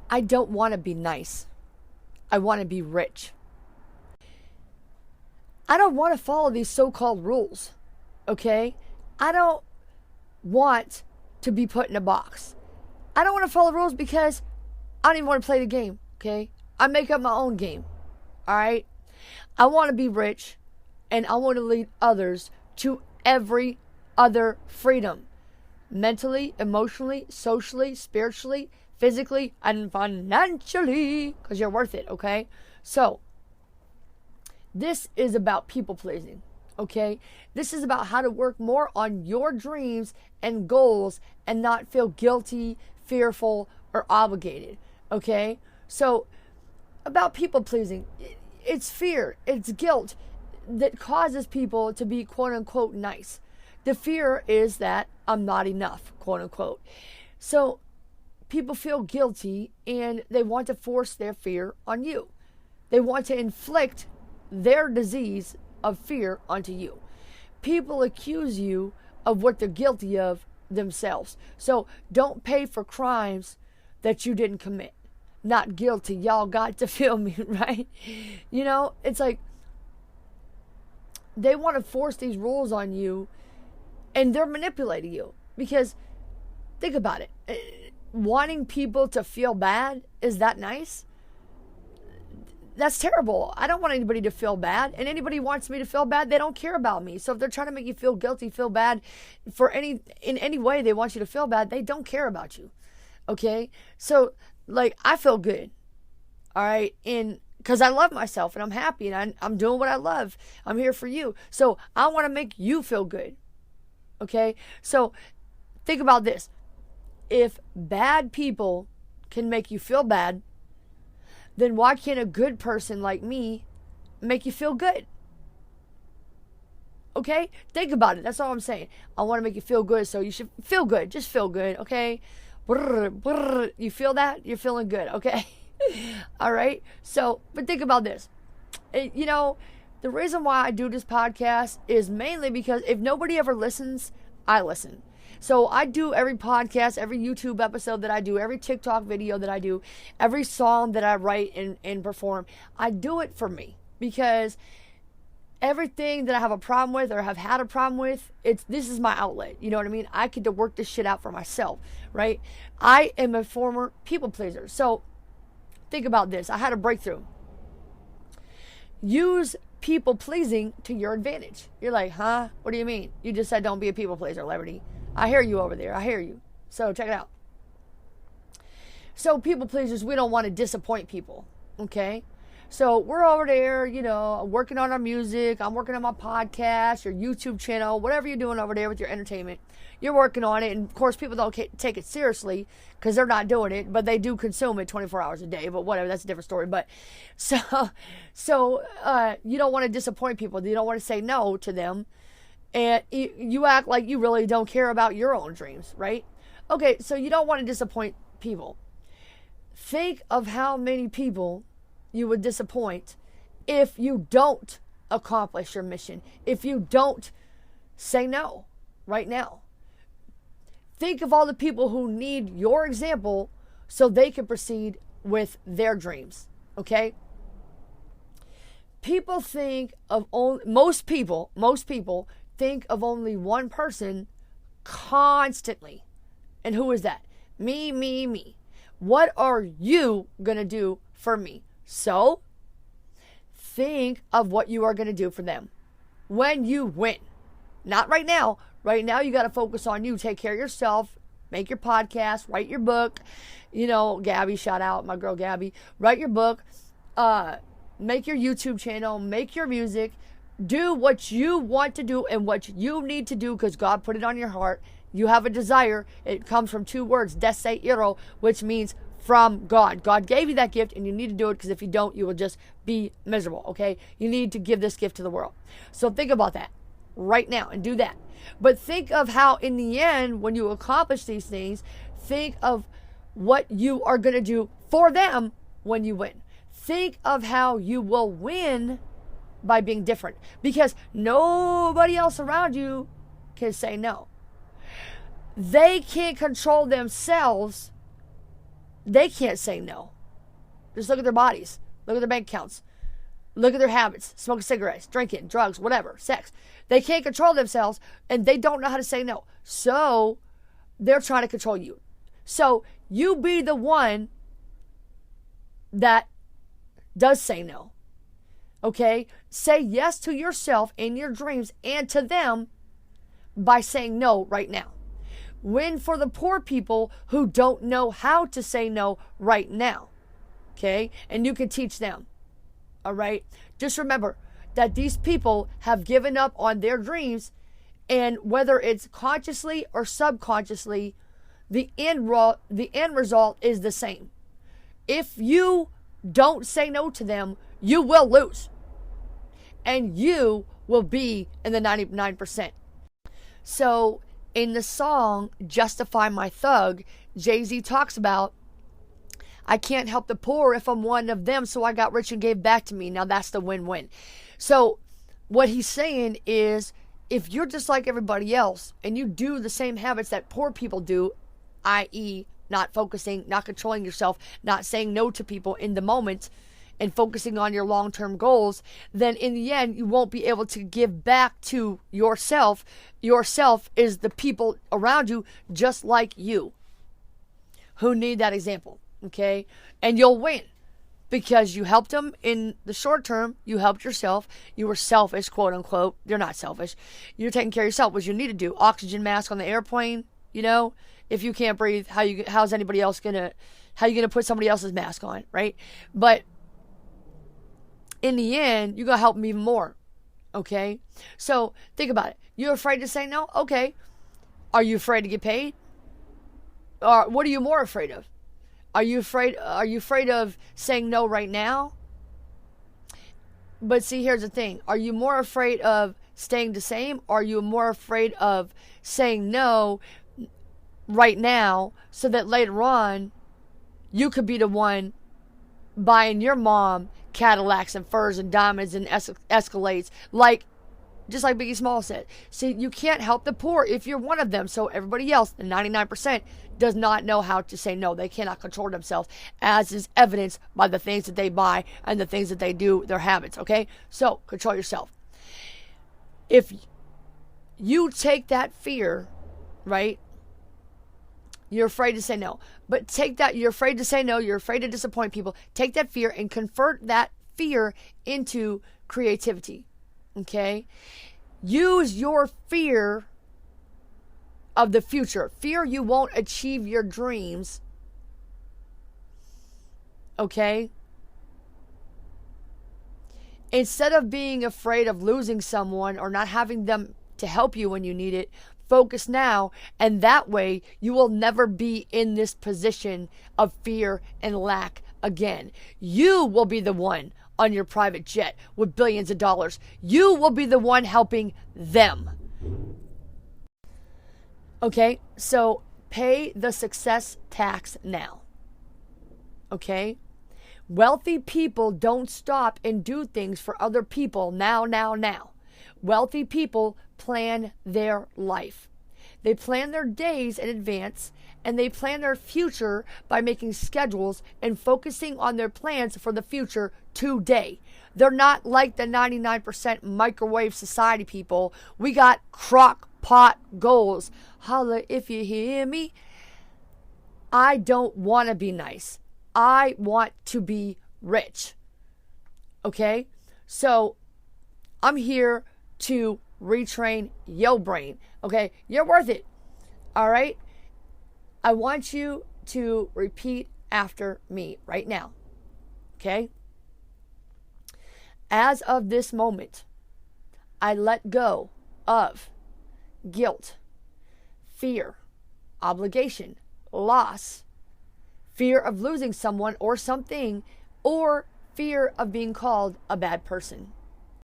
I don't want to be nice. I want to be rich. I don't want to follow these so-called rules. Okay? I don't want to be put in a box. I don't want to follow rules because I don't even want to play the game. Okay? I make up my own game. Alright? I want to be rich, and I want to lead others to every other freedom. Mentally, emotionally, socially, spiritually, physically, and financially. Because you're worth it, okay? So, this is about people pleasing, okay? This is about how to work more on your dreams and goals and not feel guilty, fearful, or obligated, okay? So, about people pleasing, it's fear, it's guilt that causes people to be quote unquote nice. The fear is that I'm not enough, quote unquote. So, people feel guilty and they want to force their fear on you. They want to inflict their disease of fear onto you. People accuse you of what they're guilty of themselves. So don't pay for crimes that you didn't commit. Not guilty. Y'all got to feel me, right? You know, it's like they want to force these rules on you and they're manipulating you. Because think about it. Wanting people to feel bad, is that nice? That's terrible. I don't want anybody to feel bad. And anybody who wants me to feel bad, they don't care about me. So if they're trying to make you feel guilty, feel bad in any way they want you to feel bad, they don't care about you. Okay? So like I feel good. All right? And because I love myself and I'm happy and I'm doing what I love. I'm here for you. So I want to make you feel good. Okay? So think about this. If bad people can make you feel bad, then why can't a good person like me make you feel good? Okay? Think about it. That's all I'm saying. I want to make you feel good, so you should feel good. Just feel good, okay? You feel that? You're feeling good, okay? All right? So, but think about this. You know, the reason why I do this podcast is mainly because if nobody ever listens, I listen. So I do every podcast, every YouTube episode that I do, every TikTok video that I do, every song that I write and perform. I do it for me because everything that I have a problem with or have had a problem with, this is my outlet. You know what I mean? I get to work this shit out for myself, right? I am a former people pleaser. So think about this. I had a breakthrough. Use people pleasing to your advantage. You're like, huh? What do you mean? You just said don't be a people pleaser, Liberty. I hear you over there. I hear you. So check it out. So people pleasers, we don't want to disappoint people. Okay? So we're over there, you know, working on our music. I'm working on my podcast, your YouTube channel, whatever you're doing over there with your entertainment. You're working on it. And of course, people don't take it seriously because they're not doing it, but they do consume it 24 hours a day. But whatever, that's a different story. But so you don't want to disappoint people. You don't want to say no to them. And you act like you really don't care about your own dreams, right? Okay, so you don't want to disappoint people. Think of how many people you would disappoint if you don't accomplish your mission, if you don't say no right now. Think of all the people who need your example so they can proceed with their dreams, okay? People think of most people think of only one person constantly. And who is that? Me. What are you going to do for me? So, think of what you are going to do for them when you win. Not right now. Right now, you got to focus on you. Take care of yourself. Make your podcast. Write your book. You know, Gabby, shout out my girl Gabby. Write your book. Make your YouTube channel. Make your music. Do what you want to do and what you need to do because God put it on your heart. You have a desire. It comes from two words, Deseiro, which means from God. God gave you that gift and you need to do it because if you don't, you will just be miserable, okay? You need to give this gift to the world. So think about that right now and do that. But think of how in the end, when you accomplish these things, think of what you are going to do for them when you win. Think of how you will win by being different because nobody else around you can say no. They can't control themselves. they can't say no. Just look at their bodies. Look at their bank accounts. Look at their habits. Smoking cigarettes, drinking, drugs, whatever, sex. They can't control themselves, and they don't know how to say no. So they're trying to control you. So you be the one that does say no. Okay? Say yes to yourself and your dreams and to them by saying no right now. Win for the poor people who don't know how to say no right now. Okay? And you can teach them. All right? Just remember that these people have given up on their dreams, and whether it's consciously or subconsciously, the end result is the same. If you don't say no to them, you will lose. And you will be in the 99%. So in the song Justify My Thug, Jay-Z talks about, I can't help the poor if I'm one of them, so I got rich and gave back to me. Now that's the win-win. So what he's saying is, if you're just like everybody else and you do the same habits that poor people do, i.e. not focusing, not controlling yourself, not saying no to people in the moment, and focusing on your long-term goals, then in the end, you won't be able to give back to yourself. Yourself is the people around you just like you who need that example, okay? And you'll win because you helped them in the short term. You helped yourself. You were selfish, quote unquote. You're not selfish. You're taking care of yourself, which you need to do. Oxygen mask on the airplane, you know? If you can't breathe, how's anybody else how you gonna put somebody else's mask on, right? But in the end, you're going to help them even more. Okay? So think about it. You're afraid to say no? Okay. Are you afraid to get paid? Or what are you more afraid of? Are you afraid of saying no right now? But see, here's the thing. Are you more afraid of staying the same? Or are you more afraid of saying no right now so that later on you could be the one buying your mom Cadillacs and furs and diamonds and Escalades, just like Biggie Smalls said. See, you can't help the poor if you're one of them. So everybody else, the 99%, does not know how to say no. They cannot control themselves, as is evidenced by the things that they buy and the things that they do, their habits, okay? So control yourself. If you take that fear, right, you're afraid to say no. But take that, you're afraid to say no, you're afraid to disappoint people. Take that fear and convert that fear into creativity. Okay? Use your fear of the future. Fear you won't achieve your dreams. Okay? Instead of being afraid of losing someone or not having them to help you when you need it, focus now, and that way you will never be in this position of fear and lack again. You will be the one on your private jet with billions of dollars. You will be the one helping them. Okay, so pay the success tax now. Okay? Wealthy people don't stop and do things for other people now. Wealthy people plan their life. They plan their days in advance, and they plan their future by making schedules and focusing on their plans for the future today. They're not like the 99% microwave society people. We got crock pot goals. Holla if you hear me. I don't want to be nice. I want to be rich. Okay? So I'm here to retrain your brain. Okay? You're worth it. All right? I want you to repeat after me right now. Okay? As of this moment, I let go of guilt, fear, obligation, loss, fear of losing someone or something, or fear of being called a bad person.